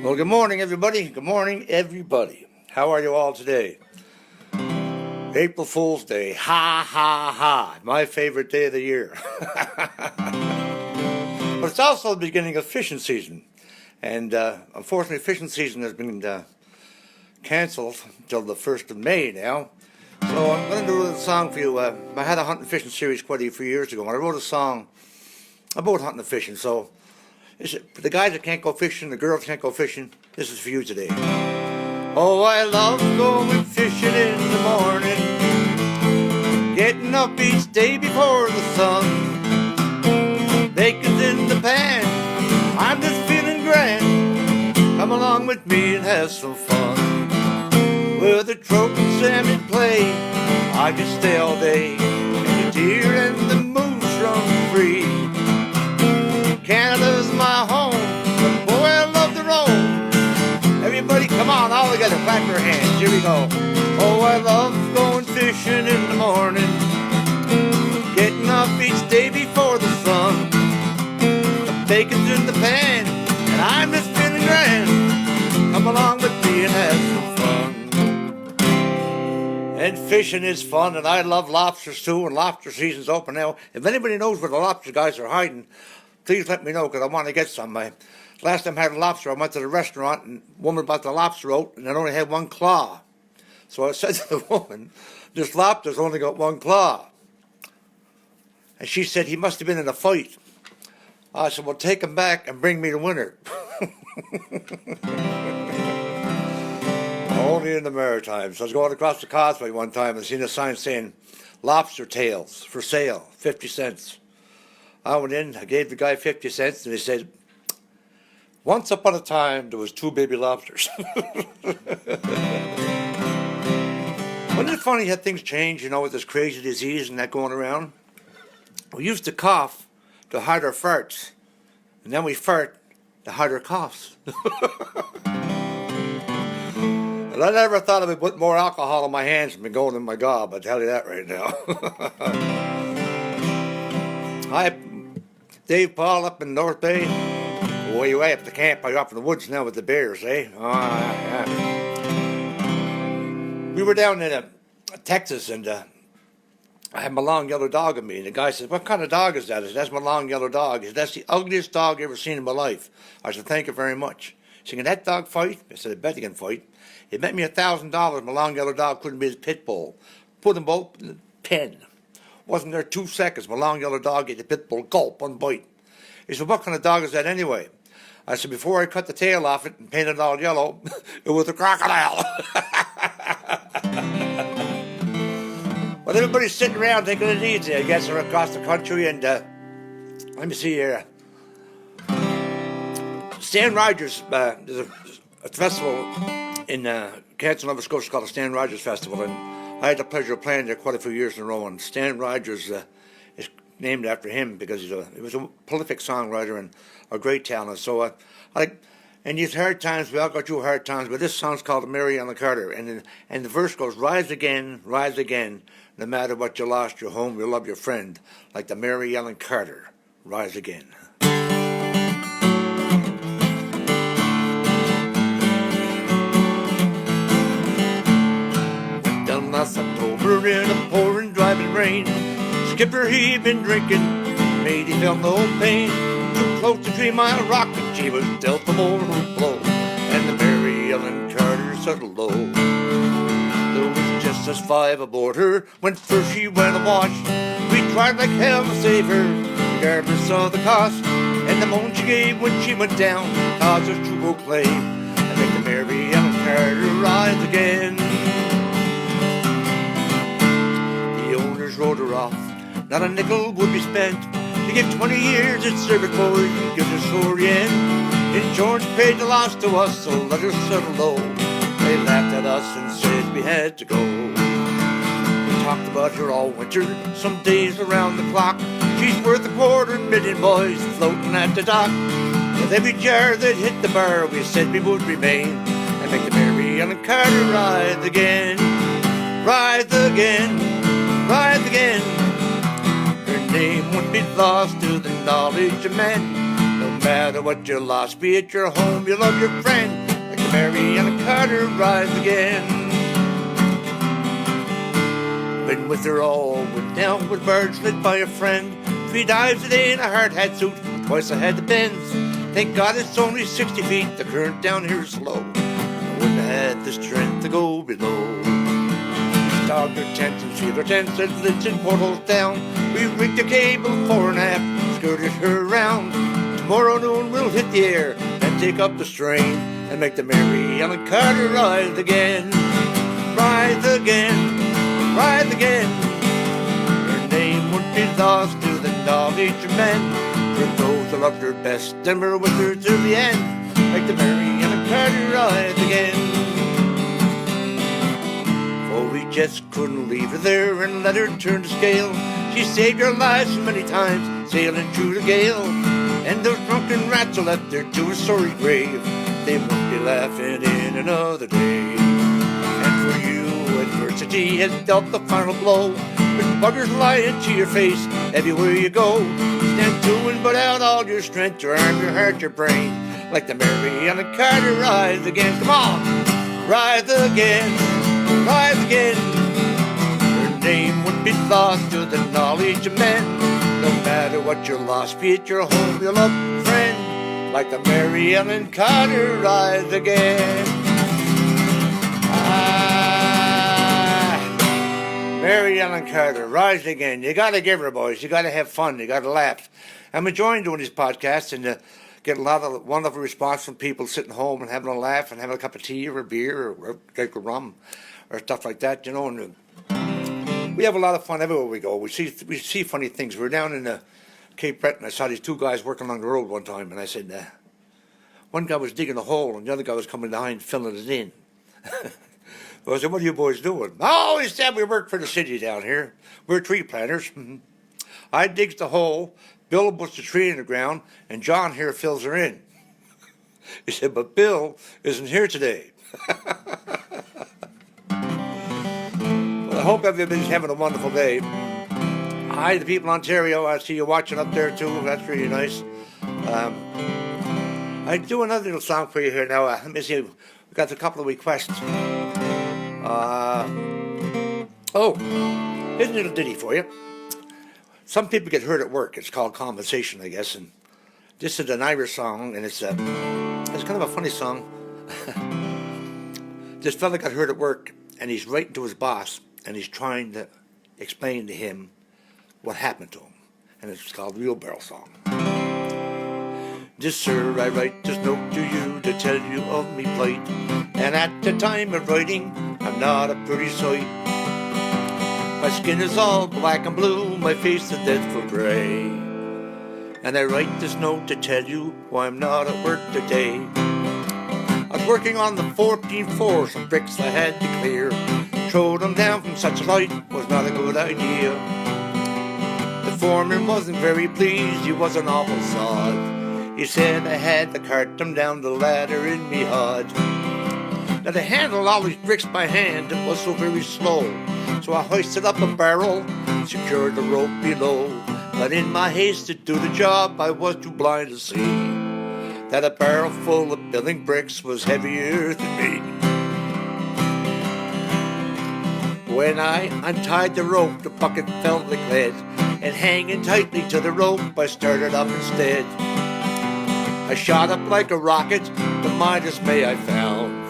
Well, good morning, everybody. Good morning, everybody. How are you all today? April Fool's Day. Ha, ha, ha. My favorite day of the year. But it's also the beginning of fishing season. And unfortunately, fishing season has been canceled until the 1st of May now. So I'm going to do a little song for you. I had a hunting fishing series quite a few years ago, and I wrote a song about hunting and fishing. So for the guys that can't go fishing, the girls can't go fishing, this is for you today. Oh, I love going fishing in the morning, getting up each day before the sun. Bacon's in the pan, I'm just feeling grand. Come along with me and have some fun. With the trout and salmon play, I can stay all day, and the deer and the moose run free. Canada's my home, but boy, I love to roam. Everybody, come on, all together, clap your hands. Here we go. Oh, I love going fishing in the morning, getting up each day before the sun. The bacon's in the pan, and I'm just feeling grand. Come along with me and have some fun. And fishing is fun, and I love lobsters too, and lobster season's open now. If anybody knows where the lobster guys are hiding, please let me know, because I want to get some. Last time I had a lobster, I went to the restaurant, and the woman brought the lobster out, and it only had one claw. So I said to the woman, this lobster's only got one claw. And she said, he must have been in a fight. I said, well, take him back and bring me the winner. Only in the Maritimes. I was going across the causeway one time and seen a sign saying, lobster tails for sale, 50 cents. I went in, I gave the guy 50 cents, and he said, once upon a time, there was 2 baby lobsters. Wasn't it funny how things change, with this crazy disease and that going around? We used to cough to hide our farts, and then we fart to hide our coughs. And I never thought I would put more alcohol in my hands than going in my gob, I tell you that right now. Hi, Dave Paul up in North Bay. Way you up the camp, you're up in the woods now with the bears, eh? Yeah. We were down in Texas, and I had my long yellow dog with me, and the guy said, what kind of dog is that? I said, that's my long yellow dog. He said, that's the ugliest dog I've ever seen in my life. I said, thank you very much. He said, can that dog fight? I said, I bet he can fight. He bet me $1,000 my long yellow dog couldn't be his pit bull. Put them both in the pen. Wasn't there 2 seconds, my long yellow dog ate the pit bull, gulp, one bite. He said, what kind of dog is that anyway? I said, before I cut the tail off it and painted it all yellow, it was a crocodile. Well, everybody's sitting around taking it easy, I guess, are across the country, and let me see here. Stan Rogers, there's a festival in Canton, Nova Scotia called the Stan Rogers Festival, and I had the pleasure of playing there quite a few years in a row, and Stan Rogers is named after him because he was a prolific songwriter and a great talent. So in these hard times, we all go through hard times, but this song's called Mary Ellen Carter, and the verse goes, rise again, no matter what you lost, your home, you love your friend, like the Mary Ellen Carter, rise again. Went down last October in a pouring, driving rain. Skipper, he'd been drinking, made he felt no pain. Too close to 3 Mile Rock, and she was dealt the mortal blow, and the Mary Ellen Carter settled low. There was just us 5 aboard her when first she went awash. We tried like hell to save her, regardless of the cost, and the moan she gave when she went down caused us to proclaim and make the Mary Ellen Carter rise again. The owners rode her off, not a nickel would be spent to give 20 years its service, boys, and give her story end. Insurance paid the loss to us, so let her settle low. They laughed at us and said we had to go. We talked about her all winter, some days around the clock. She's worth $250,000, boys, floating at the dock. With every jar that hit the bar, we said we would remain and make the Mary Ellen Carter rise again. Rise again, rise again. Her name won't be lost to the knowledge of men. No matter what you lost, be it your home, you love your friend, like Mary and Carter rise again. Been with her all, went down with birds lit by a friend. 3 dives a day in a hard hat suit, twice I had the bends. Thank God it's only 60 feet, the current down here is slow. I wouldn't have had the strength to go below. We started our tents and sealed our tents, set lids and portals down. We rigged a cable fore and aft, skirted her around. Tomorrow noon we'll hit the air and take up the strain and make the Mary Ellen Carter rise again. Rise again, rise again. Her name would be lost to the knowledge of men. For those who loved her best and were with her till the end, make the Mary Ellen Carter rise again. For we just couldn't leave her there and let her turn the scale. She saved our lives so many times, sailing through the gale. And those drunken rats who left her to a sorry grave, they won't be laughing in another day. And for you, adversity has dealt the final blow, with buggers lying to your face everywhere you go. Stand to and put out all your strength, your arm, your heart, your brain, like the Mary Ellen Carter rise again. Come on, rise again, rise again. Her name would be lost to the knowledge of men. No matter what you lost, be it your home, your loved friend, like the Mary Ellen Carter rise again. Mary Ellen Carter, rise again. You got to give her, boys. You got to have fun. You got to laugh. I'm enjoying doing these podcasts and getting a lot of wonderful response from people sitting home and having a laugh and having a cup of tea or a beer or a drink of rum or stuff like that, you know. And we have a lot of fun everywhere we go. We see funny things. We were down in Cape Breton. I saw these 2 guys working along the road one time, and I said, one guy was digging a hole, and the other guy was coming behind filling it in. I said, what are you boys doing? Oh, he said, we work for the city down here. We're tree planters. I digs the hole, Bill puts the tree in the ground, and John here fills her in. He said, but Bill isn't here today. I hope everybody's having a wonderful day. Hi, the people in Ontario. I see you watching up there, too. That's really nice. I do another little song for you here now. Let me see. We've got a couple of requests. Here's a little ditty for you. Some people get hurt at work. It's called Conversation, I guess. And this is an Irish song, and it's kind of a funny song. This fella got hurt at work, and he's writing to his boss, and he's trying to explain to him what happened to him. And it's called Wheelbarrow Song. Dear sir, I write this note to you to tell you of me plight. And at the time of writing, I'm not a pretty sight. My skin is all black and blue, my face is dreadful grey. And I write this note to tell you why I'm not at work today. I was working on the 14th floor, some bricks I had to clear. Throw them down from such a height was not a good idea. The foreman wasn't very pleased, he was an awful sod. He said I had to cart them down the ladder in me hod. Now to handle all these bricks by hand, it was so very slow. So I hoisted up a barrel, secured the rope below. But in my haste to do the job, I was too blind to see that a barrel full of building bricks was heavier than me. When I untied the rope, the bucket fell like lead, and hanging tightly to the rope, I started up instead. I shot up like a rocket, to my dismay I found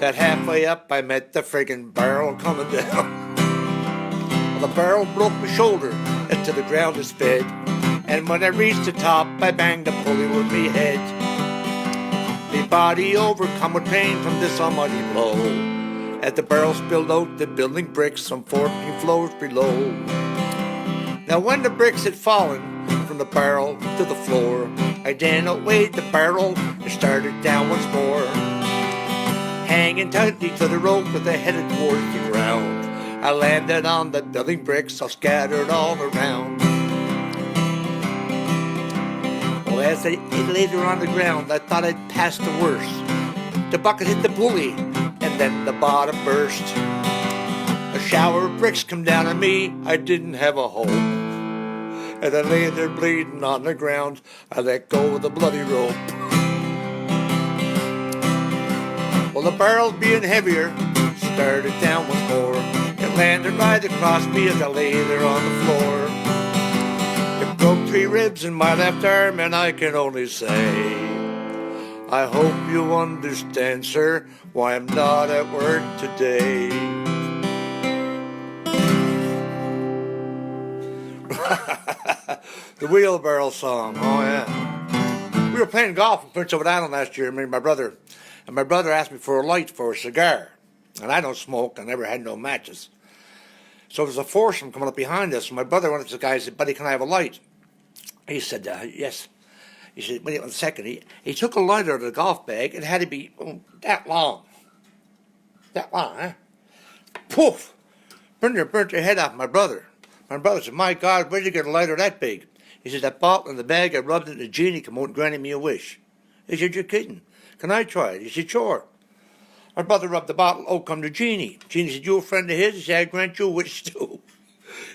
that halfway up I met the friggin' barrel coming down. Well, the barrel broke my shoulder, and to the ground it sped, and when I reached the top, I banged the pulley with me head. Me body overcome with pain from this almighty blow, as the barrel spilled out the building bricks some 14 floors below. Now when the bricks had fallen from the barrel to the floor, I then outweighed the barrel and started down once more. Hanging tightly to the rope with the headed towards the ground, I landed on the building bricks all scattered all around. Well, as I laid her on the ground, I thought I'd passed the worst. The bucket hit the pulley, and then the bottom burst. A shower of bricks come down on me, I didn't have a hope. and I lay there bleeding on the ground. I let go of the bloody rope. Well, the barrel being heavier started down once more. It landed right across me as I lay there on the floor. It broke 3 ribs in my left arm, and I can only say, I hope you understand, sir, why I'm not at work today. The wheelbarrow song, oh yeah. We were playing golf in Prince Edward Island last year, me and my brother. And my brother asked me for a light for a cigar. And I don't smoke, I never had no matches. So there's a foursome coming up behind us. And my brother went up to the guy and said, buddy, can I have a light? He said, yes. He said, wait a second. He took a lighter out of the golf bag. It had to be that long. That long, huh? Poof! Burnt your head off, my brother. My brother said, my God, where'd you get a lighter that big? He said, that bottle in the bag, I rubbed it in the genie, come out and granted me a wish. He said, you're kidding. Can I try it? He said, sure. My brother rubbed the bottle, out come the genie. Genie said, you a friend of his? He said, I grant you a wish too.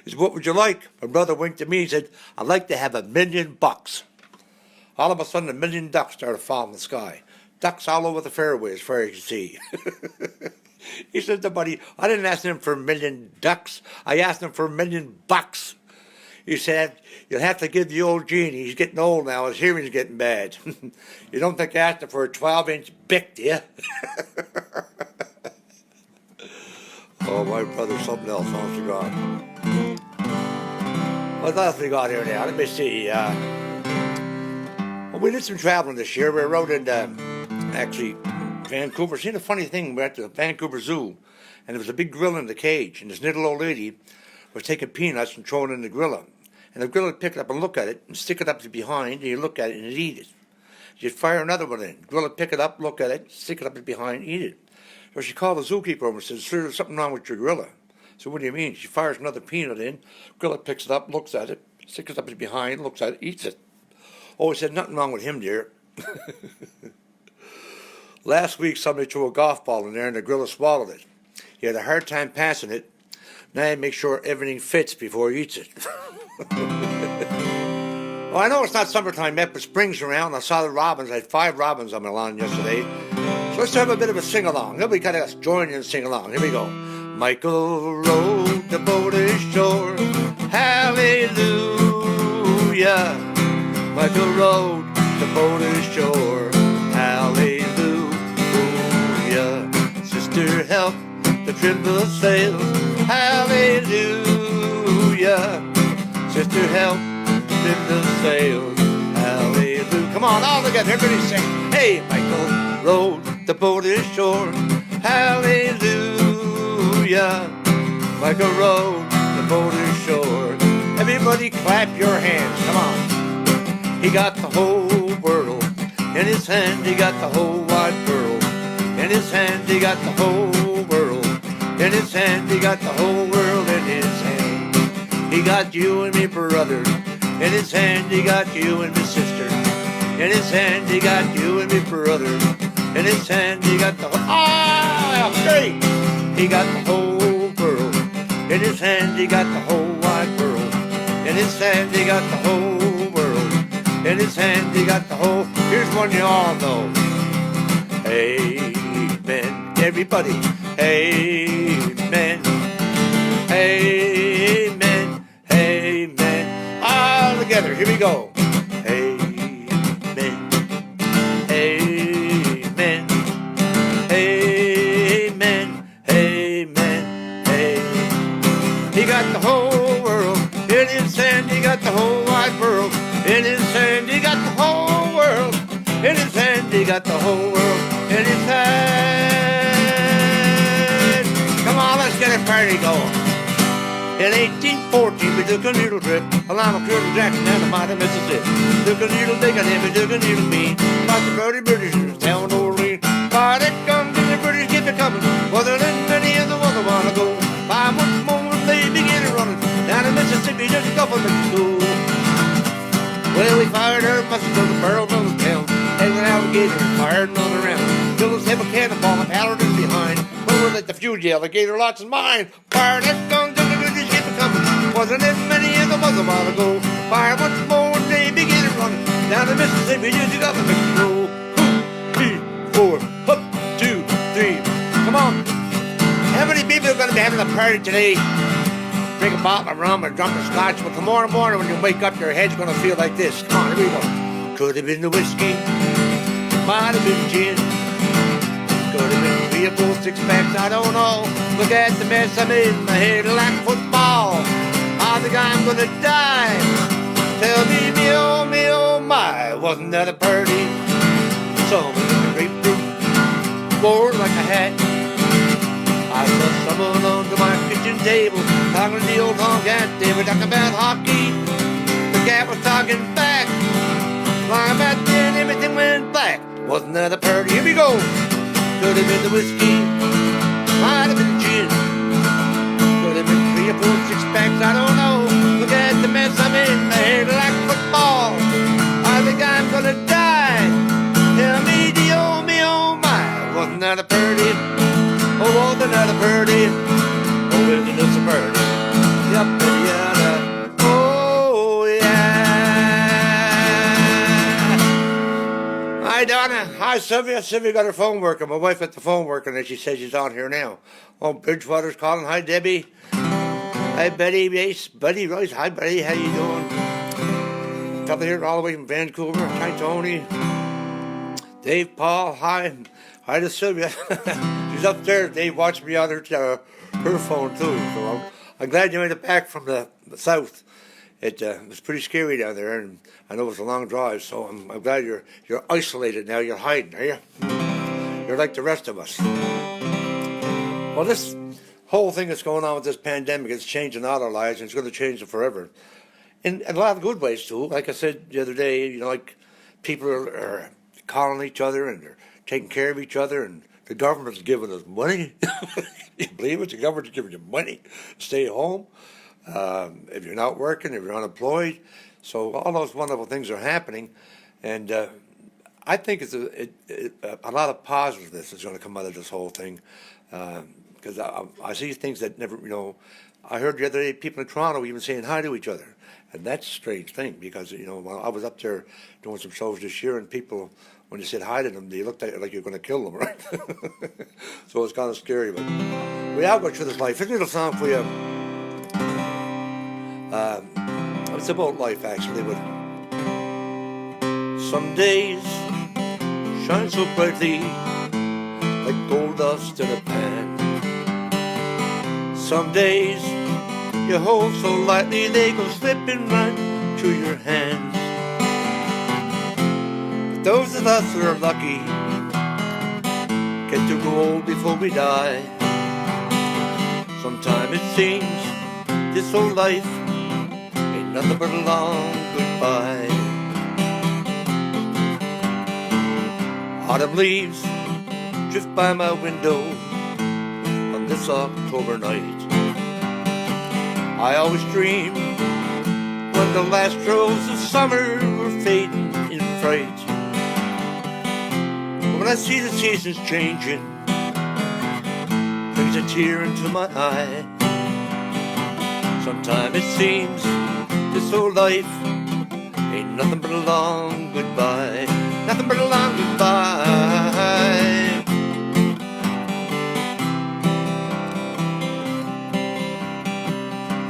He said, what would you like? My brother winked at me and said, I'd like to have $1 million. All of a sudden, 1 million ducks started falling in the sky. Ducks all over the fairway, as far as you can see. He said to buddy, I didn't ask him for 1 million ducks. I asked him for $1 million. He said, you'll have to give the old genie. He's getting old now. His hearing's getting bad. You don't think I asked him for a 12-inch bick, do you? Oh, my brother's something else, honest to God. What else we got here now? Let me see. Well, we did some traveling this year. We rode in, actually, Vancouver. Seen a funny thing. We were at the Vancouver Zoo, and there was a big gorilla in the cage, and this little old lady was taking peanuts and throwing it in the gorilla. And the gorilla would pick it up and look at it, and stick it up to behind, and you look at it and it'd eat it. You'd fire another one in. The gorilla would pick it up, look at it, stick it up to behind, eat it. So she called the zookeeper over and said, sir, there's something wrong with your gorilla. So what do you mean? She fires another peanut in, gorilla picks it up, looks at it, sticks it up to behind, looks at it, eats it. Oh, he said, nothing wrong with him, dear. Last week, somebody threw a golf ball in there, and the gorilla swallowed it. He had a hard time passing it. Now you make sure everything fits before he eats it. Well, I know it's not summertime yet, but spring's around. I saw the robins. I had 5 robins on my lawn yesterday. So let's have a bit of a sing-along. Everybody kind of join in and sing along. Here we go. Michael rode the boat ashore. Hallelujah. Michael rode the boat ashore. Hallelujah. Sister helped to trim the sails. Hallelujah. Sister helped to trim the sails. Hallelujah. Come on, all together. Everybody sing. Hey, Michael rode the boat ashore. Hallelujah. Michael rode the boat ashore. Everybody clap your hands. Come on. He got the whole world in his hand. He got the whole wide world in his hand. He got the whole world in his hand. He got the whole world in his hand. He got you and me, brother. In his hand, he got you and me, sister. In his hand, he got you and me, brother. In his hand, he got the whole... great! He got the whole world. In his hand, he got the whole wide world. In his hand, he got the whole world. In his hand, he got the whole... Here's one you all know. Amen. Everybody. Amen. Amen. Amen. All together. Here we go. Amen. Amen. Amen. Amen. Amen. He got the whole world in his hand. He got the whole wide world in his hand. He got the whole world in his hand. He got the whole world in his hand. Come on, let's get a party going. In 1814, we took a needle trip along the Curtis Jackson and the mighty Mississippi. Took a needle digging and we took a needle bean. About the dirty Britishers, town Orleans. Party comes and the British keep it coming. Wasn't many of the ones a while ago. By one moment they began running down in Mississippi, just a couple minutes ago. Well, we fired our muskets on the barrels of the town. And an alligator fired another round. Killed us, have a cannonball and paladin behind. Well, we'll let the feud alligator lots in mine. Fired that gun, just keep it coming. Wasn't it many as it was a while ago. fire once more and they begin running down the Mississippi to the government road. 2, 3, 4, up, 2, 3. Come on. How many people are going to be having a party today? Drink a bottle of rum or drunk a scotch, but tomorrow morning when you wake up, your head's going to feel like this. Come on, here we go. Could have been the whiskey, might have been gin, could have been 3 or 4 6-packs, I don't know. Look at the mess I'm in, my head like football. I think I'm going to die. Tell me, me, oh, my, wasn't that a party? Some of the grapefruit wore like a hat. I saw someone under my kitchen table talking to the old honk cat. They were talking about hockey. The cat was talking back. Long about then everything went black. Wasn't that a party? Here we go. Could have been the whiskey, might have been gin, could have been 3 or 4 6-packs, I don't know. Look at the mess I'm in, my head like football. I think I'm gonna die. Tell me, me, oh my, wasn't that a party? Oh, wasn't that a party? Oh, isn't this a party? Yup, yeah, oh, yeah. Hi, Donna. Hi, Sylvia. Sylvia got her phone working. My wife got the phone working, and she says she's on here now. Oh, Bridgewater's calling. Hi, Debbie. Hi, Betty. Yes, Buddy Royce. Hi, Buddy. How you doing? Couple here all the way from Vancouver. Hi, Tony. Dave, Paul. Hi. Hi to Sylvia. She's upstairs. Dave watched me on her phone, too. So I'm glad you made it back from the south. It was pretty scary down there, and I know it was a long drive, so I'm glad you're isolated now. You're hiding, are you? You're like the rest of us. Well, this whole thing that's going on with this pandemic is changing all our lives, and it's going to change it forever. In a lot of good ways, too. Like I said the other day, like people are calling each other, and they're taking care of each other, and the government's giving us money. You believe it? The government's giving you money to stay home. If you're not working, if you're unemployed. So all those wonderful things are happening. And I think it's a lot of positiveness is going to come out of this whole thing. Because I see things that never, I heard the other day people in Toronto even saying hi to each other. And that's a strange thing because, when I was up there doing some shows this year and people, when you said hi to them, they looked at you like you're going to kill them, right? So it's kind of scary. But we all go through this life. Here's a little song for you. It's about life, actually. But some days shine so brightly like gold dust in a pan. Some days you hold so lightly they go slipping right through your hands. But those of us who are lucky get to grow old before we die. Sometimes it seems this whole life ain't nothing but a long goodbye. Autumn leaves drift by my window on this October night. I always dream when the last rose of summer were fading in fright. But when I see the seasons changing, brings a tear into my eye. Sometimes it seems this whole life ain't nothing but a long goodbye. Nothing but a long goodbye.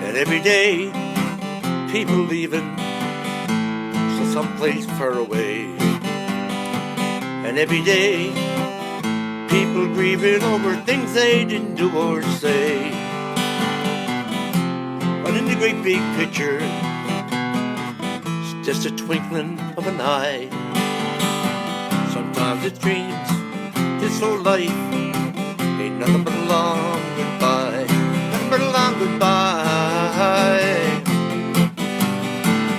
And every day people leaving to someplace far away. And every day people grieving over things they didn't do or say. But in the great big picture, it's just a twinkling of an eye. Sometimes it seems this whole life ain't nothing but a long goodbye. Nothing but a long goodbye.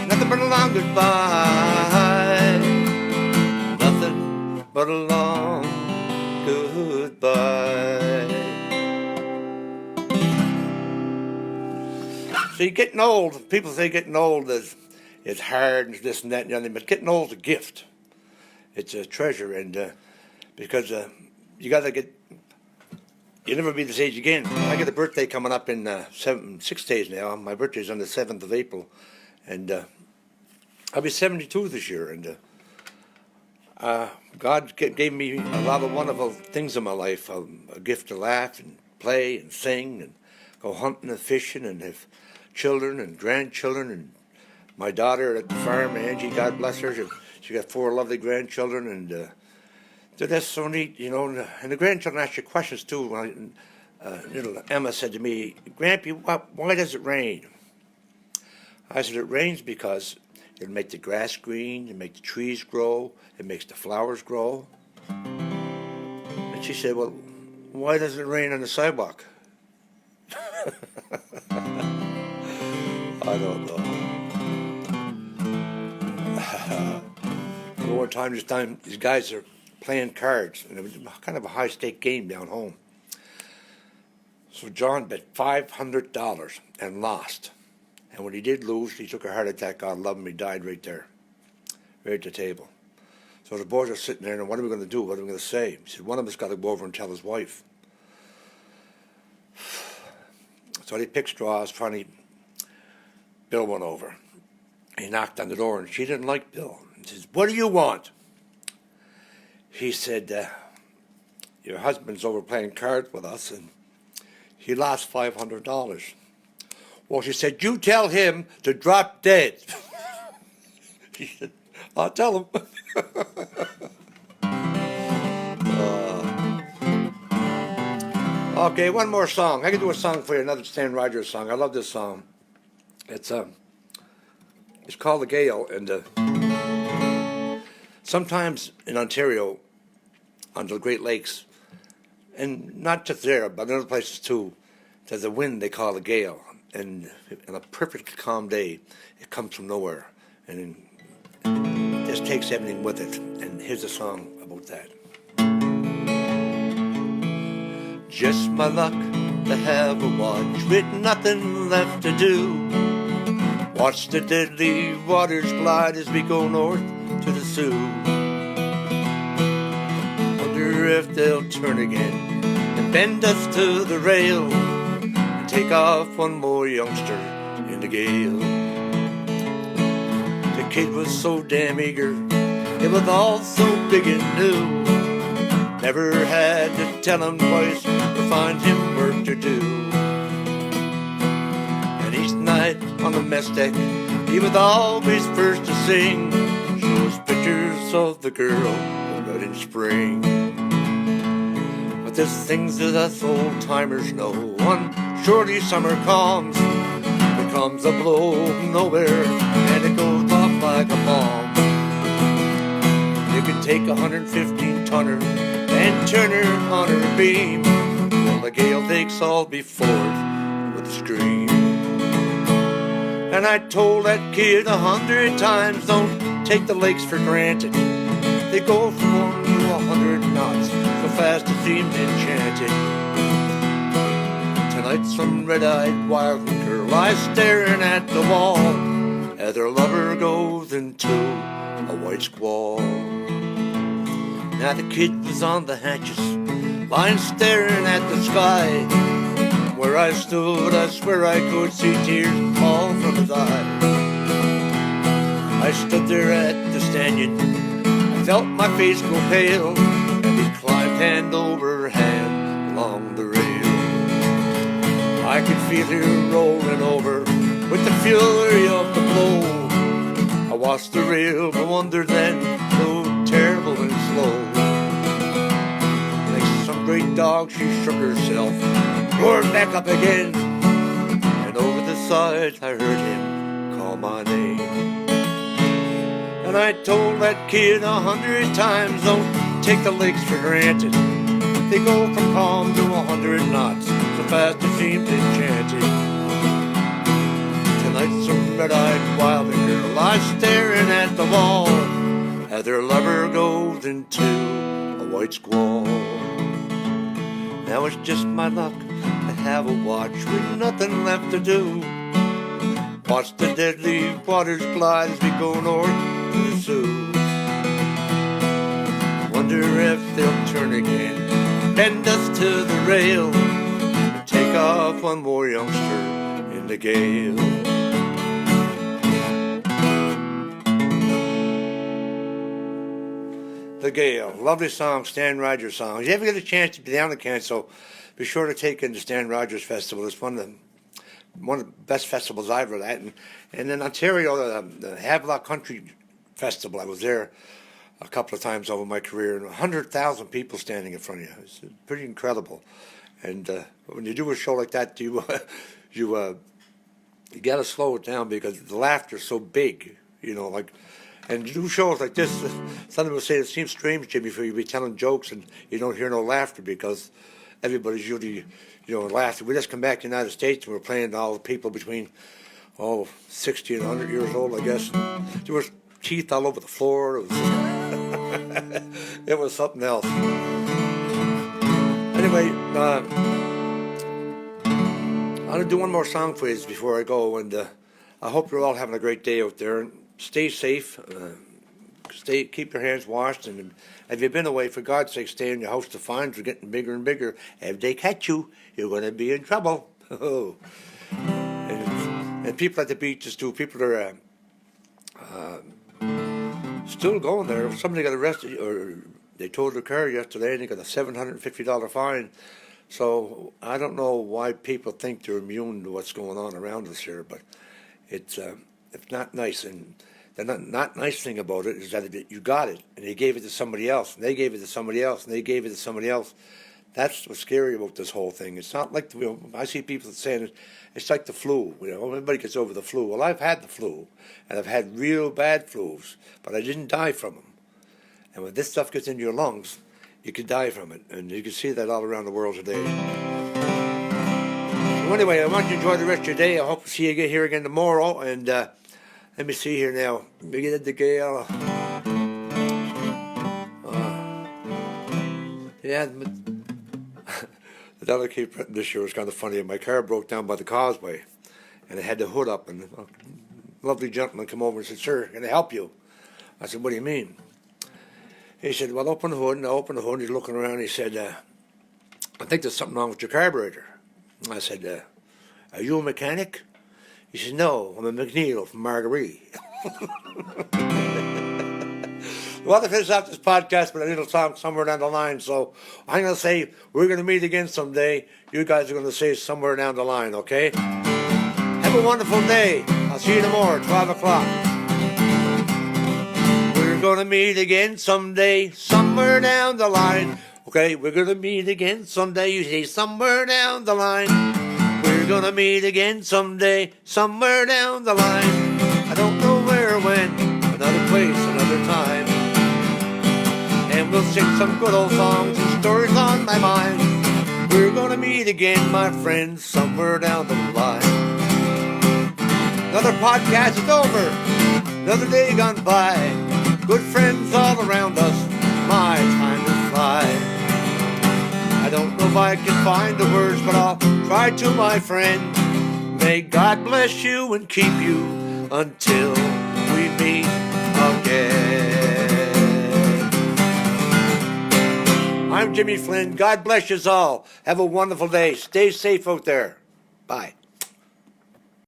Nothing but a long goodbye. Nothing but a long goodbye. See, getting old, people say getting old is hard and this and that and the other, but getting old is a gift. It's a treasure, and because you got to you'll never be this age again. I got a birthday coming up in 6 days now. My birthday's on the 7th of April, and I'll be 72 this year, and God gave me a lot of wonderful things in my life. A gift to laugh and play and sing and go hunting and fishing and have children and grandchildren. And my daughter at the farm, Angie, God bless her, she got 4 lovely grandchildren, and that's so neat, you know. And the grandchildren ask you questions too. Little Emma said to me, "Grampy, why does it rain?" I said, "It rains because it'll make the grass green, it'll make the trees grow, it makes the flowers grow." And she said, "Well, why doesn't it rain on the sidewalk?" I don't know. One time, these guys are playing cards, and it was kind of a high-stake game down home. So John bet $500 and lost. And when he did lose, he took a heart attack. God love him, he died right there, right at the table. So the boys are sitting there, and what are we going to do? What are we going to say? He said, one of us got to go over and tell his wife. So they picked straws. Finally, Bill went over. He knocked on the door, and she didn't like Bill. He says, "What do you want?" He said, "Your husband's over playing cards with us, and he lost $500. Well, she said, "You tell him to drop dead." He said, "I'll tell him." Okay, one more song. I can do a song for you, another Stan Rogers song. I love this song. It's called "The Gale," and sometimes in Ontario, on the Great Lakes, and not just there, but in other places too, there's a wind they call a gale. And on a perfect calm day, it comes from nowhere, and it just takes everything with it. And here's a song about that. Just my luck to have a watch with nothing left to do. Watch the deadly waters glide as we go north to the Sioux. Wonder if they'll turn again and bend us to the rail, take off one more youngster in the gale. The kid was so damn eager, it was all so big and new. Never had to tell him twice to find him work to do. And each night on the mess deck, he was always first to sing. Shows pictures of the girl out in spring. But there's things that us old timers know. One shorty summer comes, there comes a blow from nowhere, and it goes off like a bomb. You can take a 115-tonner and turn her on her beam, while the gale takes all before it with a scream. And I told that kid 100 times, don't take the lakes for granted. They go from 1 to 100 knots, so fast it seems enchanted. Tonight some red-eyed wild girl lies staring at the wall as her lover goes into a white squall. Now the kid was on the hatches, lying staring at the sky. Where I stood, I swear I could see tears fall from his eyes. I stood there at the stanchion, I felt my face go pale, and he climbed hand over hand along the rail. I could feel her rolling over with the fury of the blow. I watched the rail go under then, so terrible and slow. Like some great dog, she shook herself, roared back up again, and over the side I heard him call my name. And I told that kid 100 times, don't take the lakes for granted. They go from calm to 100 knots, so fast it seems enchanted. Tonight some red-eyed wild girl lies staring at the wall as her lover goes into a white squall. Now it's just my luck to have a watch with nothing left to do. Watch the deadly waters glide as we go north to the Sioux. Wonder if they'll turn again, bend us to the rail, and take off one more youngster in the gale. The Gale. Lovely song, Stan Rogers song. If you ever get a chance to be down in Canso, be sure to take in the Stan Rogers Festival. It's one of the best festivals I've ever had. And in Ontario, the Havelock Country Festival, I was there a couple of times over my career, and 100,000 people standing in front of you. It's pretty incredible. And when you do a show like that, you got to slow it down because the laughter's so big, and you do shows like this, some people say it seems strange, Jimmy, for you to be telling jokes and you don't hear no laughter because everybody's usually, laughing. We just come back to the United States and we're playing to all the people between, 60 and 100 years old, I guess. There was teeth all over the floor. It was something else. Anyway, I'm going to do one more song for you before I go, and I hope you're all having a great day out there. Stay safe. Keep your hands washed, and if you've been away, for God's sake, stay in your house. The fines are getting bigger and bigger. If they catch you, you're going to be in trouble. and people at the beaches too. People are still going there. Somebody got arrested, or they towed their car yesterday, and they got a $750 fine. So I don't know why people think they're immune to what's going on around us here, but it's not nice. And the not nice thing about it is that you got it, and they gave it to somebody else, and they gave it to somebody else, and they gave it to somebody else. That's what's scary about this whole thing. It's not like, I see people saying it's like the flu. Everybody gets over the flu. Well, I've had the flu, and I've had real bad flus, but I didn't die from them. And when this stuff gets into your lungs, you could die from it, and you can see that all around the world today. So anyway, I want you to enjoy the rest of your day. I hope to see you here again tomorrow, and let me see here now. We get the Gale. The delegate this year was kind of funny. My car broke down by the causeway, and I had the hood up, and a lovely gentleman came over and said, "Sir, can I help you?" I said, "What do you mean?" He said, "Well, open the hood." And I opened the hood, and he's looking around, and he said, "I think there's something wrong with your carburetor." I said, "Are you a mechanic?" He said, "No, I'm a McNeil from Marguerite." Well, to finish off this podcast with a little song somewhere down the line, so I'm going to say we're going to meet again someday. You guys are going to say somewhere down the line, okay? Have a wonderful day. I'll see you tomorrow at 12 o'clock. We're going to meet again someday, somewhere down the line. Okay, we're going to meet again someday. You say somewhere down the line. We're going to meet again someday, somewhere down the line. I don't know where or when, another place, another time. And we'll sing some good old songs and stories on my mind. We're going to meet again, my friends, somewhere down the line. Another podcast is over, another day gone by. Good friends all around us, my time to fly. I don't know if I can find the words, but I'll try to, my friend. May God bless you and keep you until we meet again. I'm Jimmy Flynn. God bless you all. Have a wonderful day. Stay safe out there. Bye.